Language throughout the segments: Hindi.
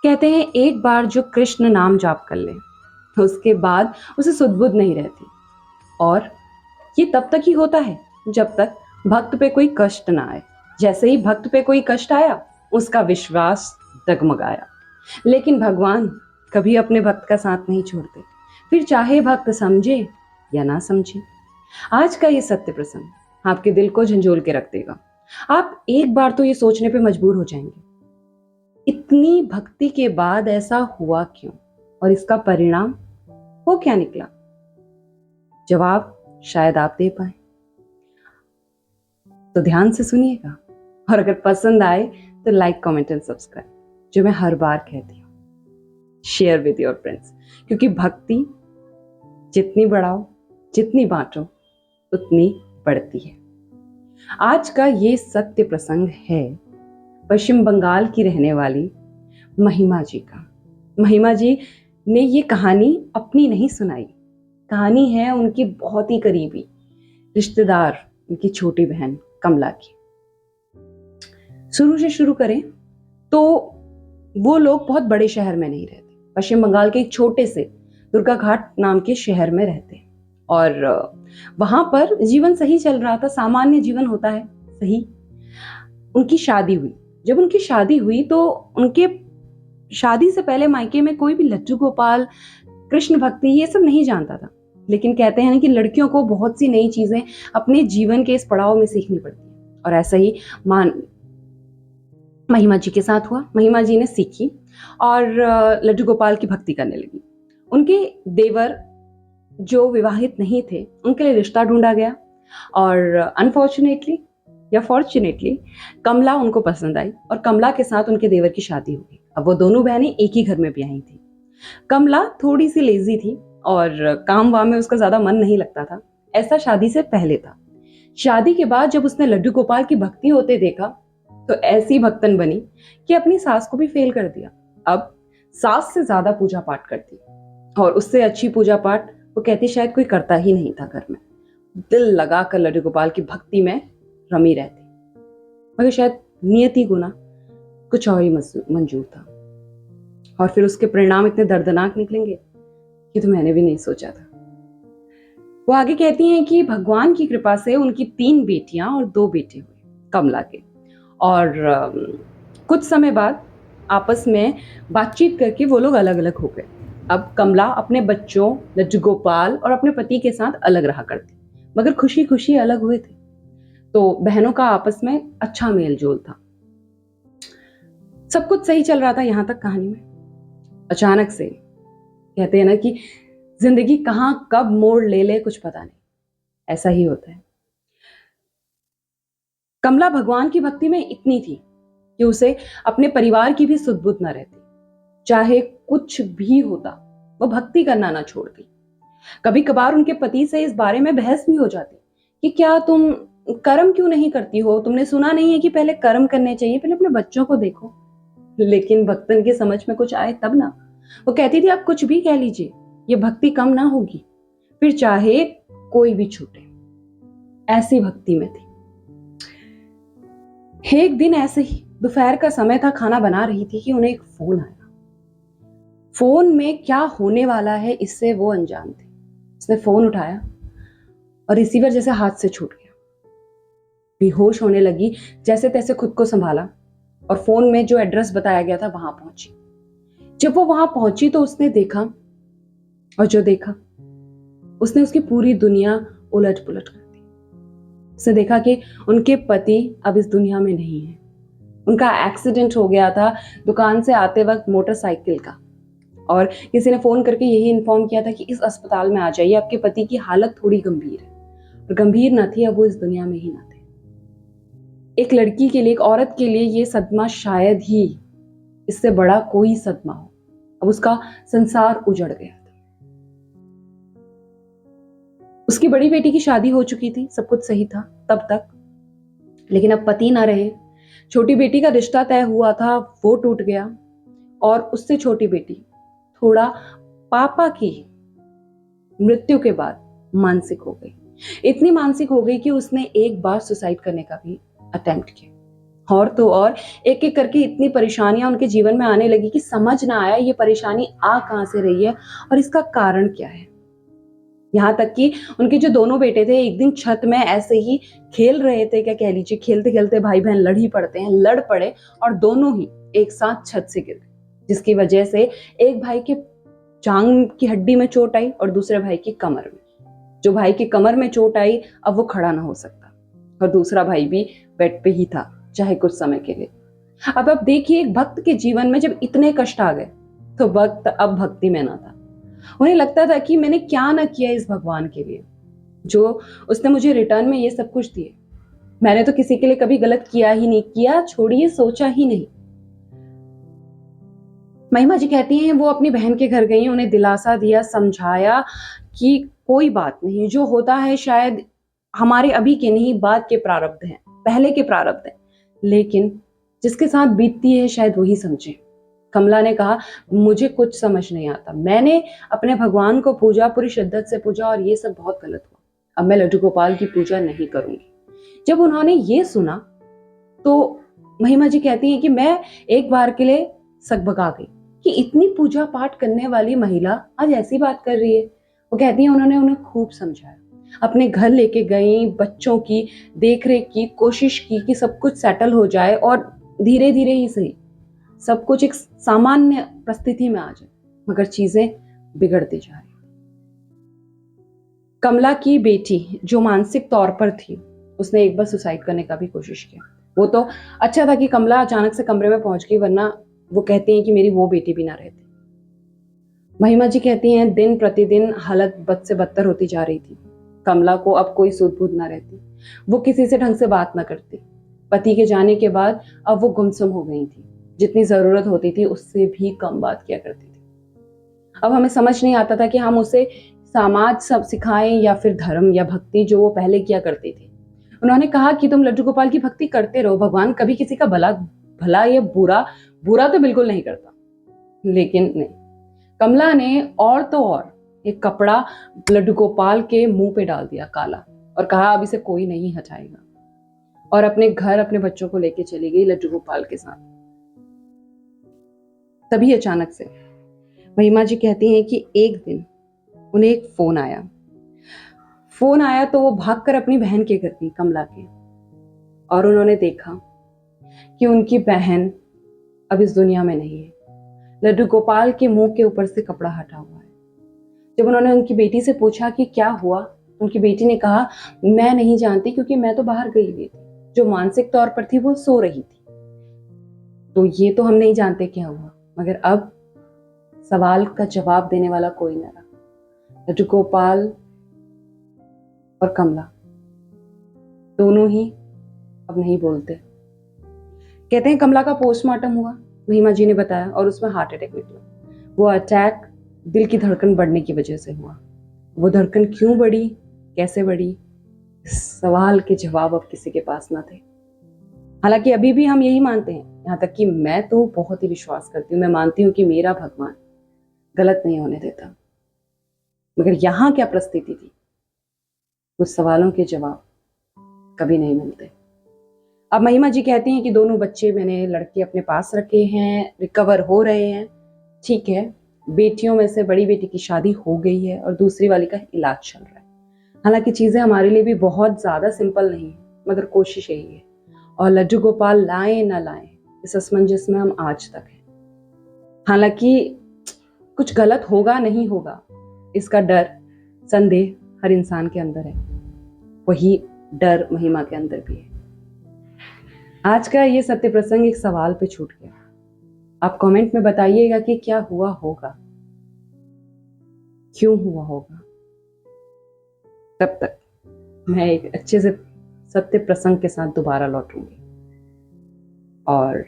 कहते हैं एक बार जो कृष्ण नाम जाप कर ले उसके बाद उसे सुध-बुध नहीं रहती। और ये तब तक ही होता है जब तक भक्त पे कोई कष्ट ना आए। जैसे ही भक्त पे कोई कष्ट आया उसका विश्वास डगमगाया। लेकिन भगवान कभी अपने भक्त का साथ नहीं छोड़ते, फिर चाहे भक्त समझे या ना समझे। आज का ये सत्य प्रसंग आपके दिल को झंझोल के रख देगा। आप एक बार तो ये सोचने पे मजबूर हो जाएंगे, इतनी भक्ति के बाद ऐसा हुआ क्यों और इसका परिणाम वो क्या निकला। जवाब शायद आप दे पाए, तो ध्यान से सुनिएगा। और अगर पसंद आए तो लाइक कमेंट एंड सब्सक्राइब, जो मैं हर बार कहती हूँ, शेयर विद योर फ्रेंड्स। क्योंकि भक्ति जितनी बढ़ाओ, जितनी बांटो, उतनी बढ़ती है। आज का ये सत्य प्रसंग है पश्चिम बंगाल की रहने वाली महिमा जी का। महिमा जी ने ये कहानी अपनी नहीं सुनाई, कहानी है उनकी बहुत ही करीबी रिश्तेदार, उनकी छोटी बहन कमला की। शुरू से शुरू करें तो वो लोग बहुत बड़े शहर में नहीं रहते, पश्चिम बंगाल के एक छोटे से दुर्गा घाट नाम के शहर में रहते हैं। और वहां पर जीवन सही चल रहा था, सामान्य जीवन होता है सही। उनकी शादी हुई। जब उनकी शादी हुई तो उनके शादी से पहले मायके में कोई भी लड्डू गोपाल, कृष्ण भक्ति ये सब नहीं जानता था। लेकिन कहते हैं कि लड़कियों को बहुत सी नई चीजें अपने जीवन के इस पड़ाव में सीखनी पड़ती है। और ऐसा ही महिमा जी के साथ हुआ। महिमा जी ने सीखी और लड्डू गोपाल की भक्ति करने लगी। उनके देवर जो विवाहित नहीं थे उनके लिए रिश्ता ढूंढा गया और अनफॉर्चुनेटली या फॉर्चुनेटली कमला उनको पसंद आई और कमला के साथ उनके देवर की शादी हो गई। अब वो दोनों बहनें एक ही घर में ब्याही थी। कमला थोड़ी सी लेजी थी और काम वाम में उसका ज्यादा मन नहीं लगता था। ऐसा शादी से पहले था। शादी के बाद जब उसने लड्डू गोपाल की भक्ति होते देखा तो ऐसी भक्तन बनी कि अपनी सास को भी फेल कर दिया। अब सास से ज्यादा पूजा पाठ करती और उससे अच्छी पूजा पाठ वो कहती शायद कोई करता ही नहीं था घर में। दिल लगाकर लड्डू गोपाल की भक्ति में रमी रहती, मगर शायद नियति को ना कुछ और ही मंजूर था। और फिर उसके परिणाम इतने दर्दनाक निकलेंगे ये तो मैंने भी नहीं सोचा था। वो आगे कहती हैं कि भगवान की कृपा से उनकी 3 बेटियां और 2 बेटे हुए कमला के। और कुछ समय बाद आपस में बातचीत करके वो लोग अलग अलग हो गए। अब कमला अपने बच्चों लड्डू गोपाल और अपने पति के साथ अलग रहा करती, मगर खुशी खुशी अलग हुए थे। तो बहनों का आपस में अच्छा मेल जोल था, सब कुछ सही चल रहा था यहां तक कहानी में। अचानक से कहते हैं ना कि जिंदगी कहां कब मोड़ ले ले कुछ पता नहीं, ऐसा ही होता है। कमला भगवान की भक्ति में इतनी थी कि उसे अपने परिवार की भी सुध बुध न रहती। चाहे कुछ भी होता वो भक्ति करना ना छोड़ती। कभी कभार उनके पति से इस बारे में बहस भी हो जाती कि क्या तुम कर्म क्यों नहीं करती हो, तुमने सुना नहीं है कि पहले कर्म करने चाहिए, पहले अपने बच्चों को देखो। लेकिन भक्तन के समझ में कुछ आए तब ना। वो कहती थी आप कुछ भी कह लीजिए, ये भक्ति कम ना होगी, फिर चाहे कोई भी छूटे। ऐसी भक्ति में थी। एक दिन ऐसे ही दोपहर का समय था, खाना बना रही थी कि उन्हें एक फोन आया। फोन में क्या होने वाला है इससे वो अनजान थी। उसने फोन उठाया और रिसीवर जैसे हाथ से छूट गया। बेहोश होने लगी, जैसे तैसे खुद को संभाला और फोन में जो एड्रेस बताया गया था वहां पहुंची। जब वो वहां पहुंची तो उसने देखा, और जो देखा उसने उसकी पूरी दुनिया उलट पुलट कर दी। उसने देखा कि उनके पति अब इस दुनिया में नहीं है। उनका एक्सीडेंट हो गया था दुकान से आते वक्त मोटरसाइकिल का, और किसी ने फोन करके यही इन्फॉर्म किया था कि इस अस्पताल में आ जाइए, आपके पति की हालत थोड़ी गंभीर है। और गंभीर ना थी, अब वो इस दुनिया में ही ना थे। एक लड़की के लिए, एक औरत के लिए ये सदमा शायद ही इससे बड़ा कोई सदमा हो। अब उसका संसार उजड़ गया था। उसकी बड़ी बेटी की शादी हो चुकी थी, सब कुछ सही था तब तक, लेकिन अब पति ना रहे। छोटी बेटी का रिश्ता तय हुआ था, वो टूट गया। और उससे छोटी बेटी थोड़ा पापा की मृत्यु के बाद मानसिक हो गई। इतनी मानसिक हो गई कि उसने एक बार सुसाइड करने का भी अटेम्प्ट किया। और तो और एक एक करके इतनी परेशानियां उनके जीवन में आने लगी कि समझ ना आया ये परेशानी आ कहाँ से रही है और इसका कारण क्या है। यहाँ तक कि उनके जो दोनों बेटे थे एक दिन छत में ऐसे ही खेल रहे थे, क्या कह लीजिए, खेलते खेलते भाई बहन लड़ ही पड़ते हैं, लड़ पड़े और दोनों ही एक साथ छत से गिर गए, जिसकी वजह से एक भाई के जांघ की हड्डी में चोट आई और दूसरे भाई की कमर में। जो भाई की कमर में चोट आई अब वो खड़ा ना हो सकता और दूसरा भाई भी बेड पे ही था, चाहे कुछ समय के लिए। अब देखिए, एक भक्त के जीवन में जब इतने कष्ट आ गए तो भक्त अब भक्ति में ना था। उन्हें लगता था कि मैंने क्या ना किया इस भगवान के लिए, जो उसने मुझे रिटर्न में ये सब कुछ दिए। मैंने तो किसी के लिए कभी गलत किया ही नहीं, किया छोड़िए सोचा ही नहीं। महिमा जी कहती हैं वो अपनी बहन के घर गई, उन्हें दिलासा दिया, समझाया कि कोई बात नहीं, जो होता है शायद हमारे अभी के नहीं बाद के प्रारब्ध हैं, पहले के प्रारब्ध हैं, लेकिन जिसके साथ बीतती है शायद वही समझे। कमला ने कहा मुझे कुछ समझ नहीं आता, मैंने अपने भगवान को पूजा, पूरी शिद्दत से पूजा और ये सब बहुत गलत हुआ, अब मैं लड्डू गोपाल की पूजा नहीं करूंगी। जब उन्होंने ये सुना तो महिमा जी कहती हैं कि मैं एक बार के लिए सकबका गई कि इतनी पूजा पाठ करने वाली महिला आज ऐसी बात कर रही है। वो कहती हैं उन्होंने उन्हें खूब समझाया, अपने घर लेके गई, बच्चों की देखरेख की, कोशिश की कि सब कुछ सेटल हो जाए और धीरे धीरे ही सही सब कुछ एक सामान्य परिस्थिति में आ जाए, मगर चीजें बिगड़ती जा रही। कमला की बेटी जो मानसिक तौर पर थी, उसने एक बार सुसाइड करने का भी कोशिश किया। वो तो अच्छा था कि कमला अचानक से कमरे में पहुंच गई, वरना वो कहती हैं कि मेरी वो बेटी भी ना रहती। महिमा जी कहती हैं दिन प्रतिदिन हालत बद से बदतर होती जा रही थी। कमला को अब कोई सूध बूध ना रहती, वो किसी से ढंग से बात ना करती। पति के जाने के बाद अब वो गुमसुम हो गई थी, जितनी जरूरत होती थी उससे भी कम बात किया करती थी। अब हमें समझ नहीं आता था कि हम उसे समाज सब सिखाएं या फिर धर्म या भक्ति जो वो पहले किया करती थी। उन्होंने कहा कि तुम लड्डू गोपाल की भक्ति करते रहो, भगवान कभी किसी का भला भला या बुरा बुरा तो बिल्कुल नहीं करता। लेकिन नहीं, कमला ने और तो और एक कपड़ा लड्डू गोपाल के मुंह पे डाल दिया काला, और कहा अब इसे कोई नहीं हटाएगा, और अपने घर अपने बच्चों को लेके चली गई लड्डू गोपाल के साथ। तभी अचानक से महिमा जी कहती हैं कि एक दिन उन्हें एक फोन आया तो वो भागकर अपनी बहन के घर गई, कमला के, और उन्होंने देखा कि उनकी बहन अब इस दुनिया में नहीं है। लड्डू गोपाल के मुंह के ऊपर से कपड़ा हटा हुआ है। जब उन्होंने उनकी बेटी से पूछा कि क्या हुआ, उनकी बेटी ने कहा मैं नहीं जानती, क्योंकि मैं तो बाहर गई हुई थी, जो मानसिक तौर पर थी वो सो रही थी, तो ये तो हम नहीं जानते क्या हुआ। मगर अब सवाल का जवाब देने वाला कोई न रहा। लड्डू गोपाल और कमला दोनों ही अब नहीं बोलते। कहते हैं कमला का पोस्टमार्टम हुआ, महिमा जी ने बताया, और उसमें हार्ट अटैक निकला। वो अटैक दिल की धड़कन बढ़ने की वजह से हुआ। वो धड़कन क्यों बढ़ी, कैसे बढ़ी, इस सवाल के जवाब अब किसी के पास ना थे। हालांकि अभी भी हम यही मानते हैं, यहाँ तक कि मैं तो बहुत ही विश्वास करती हूँ, मैं मानती हूँ कि मेरा भगवान गलत नहीं होने देता। मगर यहाँ क्या परिस्थिति थी, उस सवालों के जवाब कभी नहीं मिलते। अब महिमा जी कहती हैं कि दोनों बच्चे मैंने लड़के अपने पास रखे हैं, रिकवर हो रहे हैं, ठीक है। बेटियों में से बड़ी बेटी की शादी हो गई है और दूसरी वाली का इलाज चल रहा है। हालांकि चीजें हमारे लिए भी बहुत ज्यादा सिंपल नहीं है, मगर कोशिश यही है। और लड्डू गोपाल लाए ना लाए, इस असमंजस में हम आज तक हैं। हालांकि कुछ गलत होगा नहीं होगा, इसका डर, संदेह हर इंसान के अंदर है, वही डर महिमा के अंदर भी है। आज का ये सत्य प्रसंग एक सवाल पे छूट गया। आप कमेंट में बताइएगा कि क्या हुआ होगा, क्यों हुआ होगा। तब तक मैं एक अच्छे से सत्य प्रसंग के साथ दोबारा लौटूंगी, और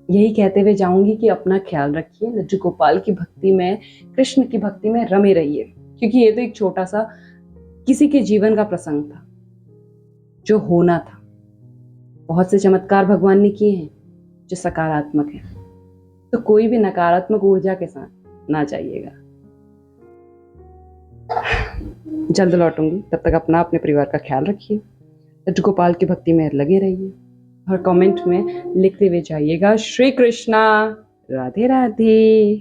यही कहते हुए जाऊंगी कि अपना ख्याल रखिए, लड्डू गोपाल की भक्ति में, कृष्ण की भक्ति में रमे रहिए, क्योंकि ये तो एक छोटा सा किसी के जीवन का प्रसंग था जो होना था। बहुत से चमत्कार भगवान ने किए हैं जो सकारात्मक है, तो कोई भी नकारात्मक ऊर्जा के साथ ना जाइएगा। जल्द लौटूंगी, तब तक अपना अपने परिवार का ख्याल रखिए, लड्डू गोपाल की भक्ति में लगे रहिए। और कमेंट में लिखते हुए जाइएगा। श्री कृष्णा, राधे राधे।